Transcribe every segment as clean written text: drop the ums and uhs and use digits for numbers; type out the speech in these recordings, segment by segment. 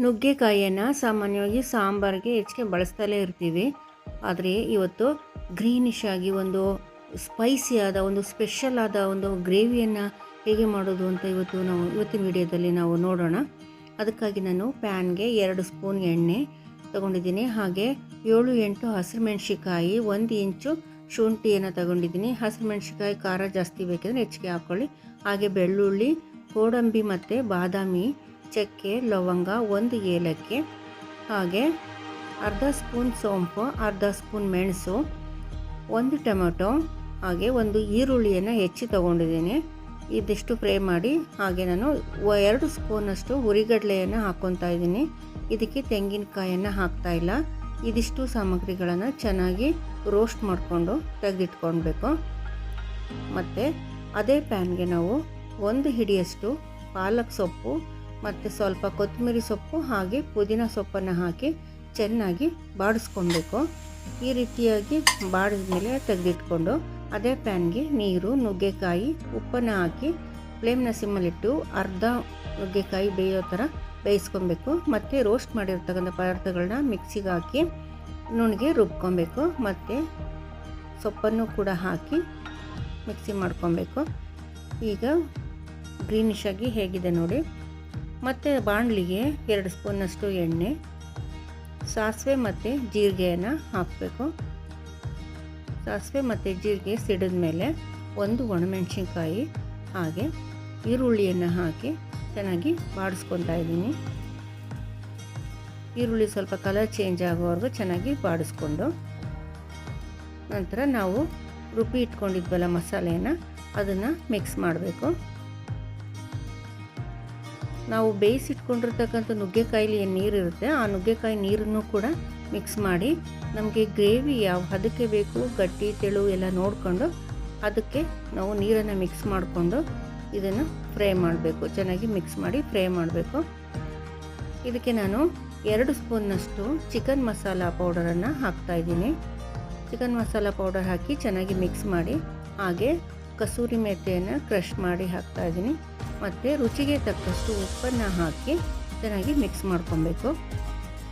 ನುಗ್ಗೆಕಾಯಿಯನ್ನು ಸಾಮಾನ್ಯವಾಗಿ ಸಾಂಬಾರಿಗೆ ಹೆಚ್ಚಿಗೆ ಬಳಸ್ತಲೇ ಇರ್ತೀವಿ. ಆದರೆ ಇವತ್ತು ಗ್ರೀನಿಶ್ ಆಗಿ ಒಂದು ಸ್ಪೈಸಿಯಾದ ಒಂದು ಸ್ಪೆಷಲ್ ಆದ ಒಂದು ಗ್ರೇವಿಯನ್ನು ಹೇಗೆ ಮಾಡೋದು ಅಂತ ಇವತ್ತಿನ ವಿಡಿಯೋದಲ್ಲಿ ನಾವು ನೋಡೋಣ. ಅದಕ್ಕಾಗಿ ನಾನು ಪ್ಯಾನ್ಗೆ 2 ಸ್ಪೂನ್ ಎಣ್ಣೆ ತಗೊಂಡಿದ್ದೀನಿ. ಹಾಗೆ 7-8 ಹಸಿರುಮೆಣ್ಸಿಕಾಯಿ, 1 ಇಂಚು ಶುಂಠಿಯನ್ನು ತಗೊಂಡಿದ್ದೀನಿ. ಹಸಿರುಮೆಣ್ಸಿಕಾಯಿ ಖಾರ ಜಾಸ್ತಿ ಬೇಕಿದ್ರೆ ಹೆಚ್ಚಿಗೆ ಹಾಕ್ಕೊಳ್ಳಿ. ಹಾಗೆ ಬೆಳ್ಳುಳ್ಳಿ, ಗೋಡಂಬಿ ಮತ್ತು ಬಾದಾಮಿ, ಚಕ್ಕೆ, ಲವಂಗ, 1 ಏಲಕ್ಕಿ, ಹಾಗೆ ಅರ್ಧ ಸ್ಪೂನ್ ಸೋಂಪು, ಅರ್ಧ ಸ್ಪೂನ್ ಮೆಣಸು, 1 ಟೊಮೆಟೊ, ಹಾಗೆ 1 ಈರುಳ್ಳಿಯನ್ನು ಹೆಚ್ಚಿ ತಗೊಂಡಿದ್ದೀನಿ. ಇದಿಷ್ಟು ಫ್ರೈ ಮಾಡಿ ಹಾಗೆ ನಾನು 2 ಸ್ಪೂನಷ್ಟು ಹುರಿಗಡಲೆಯನ್ನು ಹಾಕ್ಕೊತಾ ಇದ್ದೀನಿ. ಇದಕ್ಕೆ ತೆಂಗಿನಕಾಯನ್ನು ಹಾಕ್ತಾಯಿಲ್ಲ. ಇದಿಷ್ಟು ಸಾಮಗ್ರಿಗಳನ್ನು ಚೆನ್ನಾಗಿ ರೋಸ್ಟ್ ಮಾಡಿಕೊಂಡು ತೆಗೆದಿಟ್ಕೊಳ್ಬೇಕು. ಮತ್ತು ಅದೇ ಪ್ಯಾನ್ಗೆ ನಾವು 1 ಹಿಡಿಯಷ್ಟು ಪಾಲಕ್ ಸೊಪ್ಪು ಮತ್ತು ಸ್ವಲ್ಪ ಕೊತ್ತಂಬರಿ ಸೊಪ್ಪು ಹಾಗೆ ಪುದೀನ ಸೊಪ್ಪನ್ನು ಹಾಕಿ ಚೆನ್ನಾಗಿ ಬಾಡಿಸ್ಕೊಳ್ಬೇಕು. ಈ ರೀತಿಯಾಗಿ ಬಾಡಿದ ಮೇಲೆ ತೆಗೆದಿಟ್ಕೊಂಡು ಅದೇ ಪ್ಯಾನ್ಗೆ ನೀರು, ನುಗ್ಗೆಕಾಯಿ, ಉಪ್ಪನ್ನು ಹಾಕಿ ಫ್ಲೇಮ್ನ ಸಿಮ್ಮಲ್ಲಿಟ್ಟು ಅರ್ಧ ನುಗ್ಗೆಕಾಯಿ ಬೇಯೋ ಥರ ಬೇಯಿಸ್ಕೊಬೇಕು. ಮತ್ತು ರೋಸ್ಟ್ ಮಾಡಿರ್ತಕ್ಕಂಥ ಪದಾರ್ಥಗಳನ್ನ ಮಿಕ್ಸಿಗೆ ಹಾಕಿ ನುಣ್ಣಗೆ ರುಬ್ಕೊಬೇಕು. ಮತ್ತು ಸೊಪ್ಪನ್ನು ಕೂಡ ಹಾಕಿ ಮಿಕ್ಸಿ ಮಾಡ್ಕೊಬೇಕು. ಈಗ ಗ್ರೀನಿಶ್ ಆಗಿ ಹೇಗಿದೆ ನೋಡಿ. ಮತ್ತು ಬಾಣಲಿಗೆ 2 ಸ್ಪೂನಷ್ಟು ಎಣ್ಣೆ, ಸಾಸಿವೆ ಮತ್ತು ಜೀರಿಗೆಯನ್ನು ಹಾಕಬೇಕು. ಸಾಸಿವೆ ಮತ್ತು ಜೀರಿಗೆ ಸಿಡಿದ ಮೇಲೆ 1 ಒಣಮೆಣಸಿನ್ಕಾಯಿ ಹಾಗೆ ಈರುಳ್ಳಿಯನ್ನು ಹಾಕಿ ಚೆನ್ನಾಗಿ ಬಾಡಿಸ್ಕೊತಾ ಇದ್ದೀನಿ. ಈರುಳ್ಳಿ ಸ್ವಲ್ಪ ಕಲರ್ ಚೇಂಜ್ ಆಗೋವರೆಗೂ ಚೆನ್ನಾಗಿ ಬಾಡಿಸ್ಕೊಂಡು ನಂತರ ನಾವು ರುಬ್ಬಿ ಇಟ್ಕೊಂಡಿದ್ವಲ್ಲ ಮಸಾಲೆಯನ್ನು ಅದನ್ನು ಮಿಕ್ಸ್ ಮಾಡಬೇಕು. ನಾವು ಬೇಯಿಸಿಟ್ಕೊಂಡಿರ್ತಕ್ಕಂಥ ನುಗ್ಗೆಕಾಯಿಲಿ ಏನು ನೀರಿರುತ್ತೆ ಆ ನುಗ್ಗೆಕಾಯಿ ನೀರನ್ನು ಕೂಡ ಮಿಕ್ಸ್ ಮಾಡಿ ನಮಗೆ ಗ್ರೇವಿ ಯಾವ ಹದಕ್ಕೆ ಬೇಕು, ಗಟ್ಟಿ ತೆಳು ಎಲ್ಲ ನೋಡಿಕೊಂಡು ಅದಕ್ಕೆ ನಾವು ನೀರನ್ನು ಮಿಕ್ಸ್ ಮಾಡಿಕೊಂಡು ಇದನ್ನು ಫ್ರೈ ಮಾಡಬೇಕು. ಚೆನ್ನಾಗಿ ಮಿಕ್ಸ್ ಮಾಡಿ ಫ್ರೈ ಮಾಡಬೇಕು. ಇದಕ್ಕೆ ನಾನು 2 ಸ್ಪೂನ್ನಷ್ಟು ಚಿಕನ್ ಮಸಾಲ ಪೌಡರನ್ನು ಹಾಕ್ತಾಯಿದ್ದೀನಿ. ಚಿಕನ್ ಮಸಾಲ ಪೌಡರ್ ಹಾಕಿ ಚೆನ್ನಾಗಿ ಮಿಕ್ಸ್ ಮಾಡಿ ಹಾಗೆ ಕಸೂರಿ ಮೆಂತೆಯನ್ನು ಕ್ರಷ್ ಮಾಡಿ ಹಾಕ್ತಾಯಿದ್ದೀನಿ. ಮತ್ತು ರುಚಿಗೆ ತಕ್ಕಷ್ಟು ಉಪ್ಪನ್ನು ಹಾಕಿ ಚೆನ್ನಾಗಿ ಮಿಕ್ಸ್ ಮಾಡ್ಕೊಬೇಕು.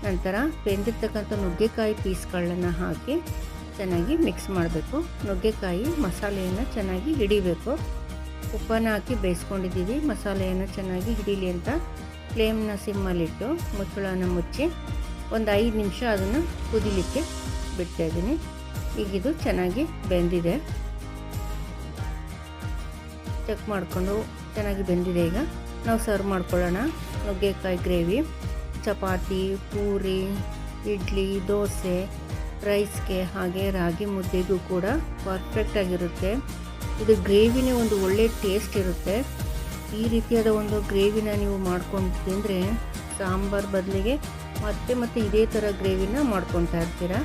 ನಂತರ ಬೆಂದಿರ್ತಕ್ಕಂಥ ನುಗ್ಗೆಕಾಯಿ ಪೀಸ್ಗಳನ್ನು ಹಾಕಿ ಚೆನ್ನಾಗಿ ಮಿಕ್ಸ್ ಮಾಡಬೇಕು. ನುಗ್ಗೆಕಾಯಿ ಮಸಾಲೆಯನ್ನು ಚೆನ್ನಾಗಿ ಹಿಡಿಬೇಕು. ಉಪ್ಪನ್ನು ಹಾಕಿ ಬೇಯಿಸ್ಕೊಂಡಿದ್ದೀವಿ. ಮಸಾಲೆಯನ್ನು ಚೆನ್ನಾಗಿ ಹಿಡೀಲಿ ಅಂತ ಫ್ಲೇಮ್ನ ಸಿಮ್ಮಲ್ಲಿಟ್ಟು ಮುಚ್ಚಳನ ಮುಚ್ಚಿ 5 ನಿಮಿಷ ಅದನ್ನು ಕುದಿಲಿಕ್ಕೆ ಬಿಡ್ತಾಯಿದ್ದೀನಿ. ಈಗಿದು ಚೆನ್ನಾಗಿ ಬೆಂದಿದೆ. ಚೆಕ್ ಮಾಡಿಕೊಂಡು ಚೆನ್ನಾಗಿ ಬೆಂದಿದೆ. ಈಗ ನಾವು ಸರ್ವ್ ಮಾಡ್ಕೊಳ್ಳೋಣ. ನುಗ್ಗೆಕಾಯಿ ಗ್ರೇವಿ ಚಪಾತಿ, ಪೂರಿ, ಇಡ್ಲಿ, ದೋಸೆ, ರೈಸ್ಗೆ ಹಾಗೆ ರಾಗಿ ಮುದ್ದೆಗೂ ಕೂಡ ಪರ್ಫೆಕ್ಟಾಗಿರುತ್ತೆ. ಇದು ಗ್ರೇವಿನೇ ಒಂದು ಒಳ್ಳೆ ಟೇಸ್ಟ್ ಇರುತ್ತೆ. ಈ ರೀತಿಯಾದ ಒಂದು ಗ್ರೇವಿನ ನೀವು ಮಾಡ್ಕೊಂಡು ತಿಂದರೆ ಸಾಂಬಾರು ಬದಲಿಗೆ ಮತ್ತೆ ಇದೇ ಥರ ಗ್ರೇವಿನ ಮಾಡ್ಕೊತಾ ಇರ್ತೀರ.